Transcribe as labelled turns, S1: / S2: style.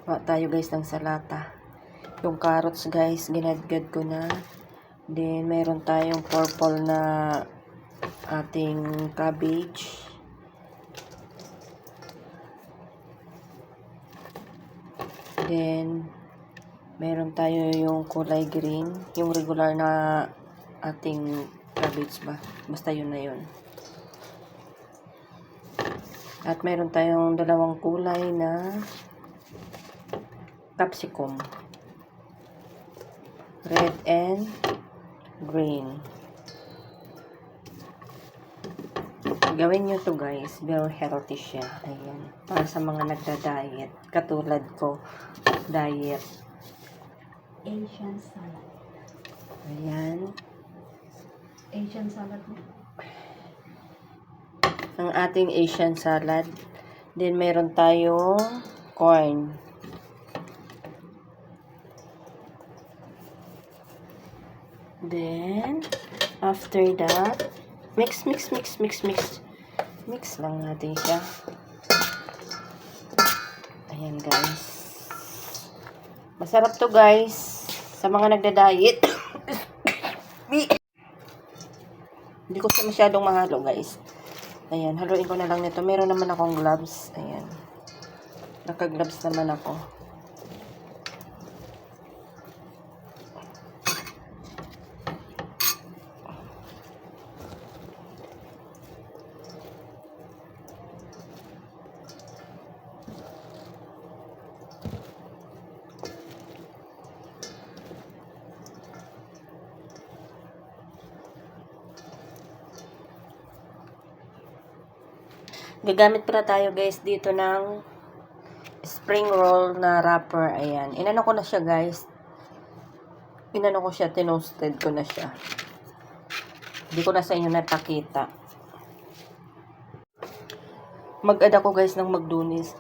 S1: Tayo guys ng salata. Yung carrots guys, ginadgad ko na. Then, meron tayong purple na ating cabbage. Then, meron tayo yung kulay green. Yung regular na ating cabbage ba? Basta yun na yun. At meron tayong dalawang kulay na capsicum. Red and green. Gawin nyo to guys. Very healthy siya. Ayan. Para sa mga nagda-diet. Katulad ko. Diet.
S2: Asian salad.
S1: Ayan.
S2: Asian salad mo.
S1: Ang ating Asian salad. Then, meron tayong corn. Then, after that, mix. Mix lang natin siya. Ayan, guys. Masarap to, guys. Sa mga nagda-diet. Hindi ko siya masyadong mahalo, guys. Ayan, haluin ko na lang nito. Meron naman akong gloves. Ayan. Naka-gloves naman ako. Gagamit pala tayo guys dito ng spring roll na wrapper. Ayan. Inano ko na siya guys. Inano ko siya. Tinoasted ko na siya. Hindi ko na sa inyo napakita. Mag-add ako guys ng magdunis.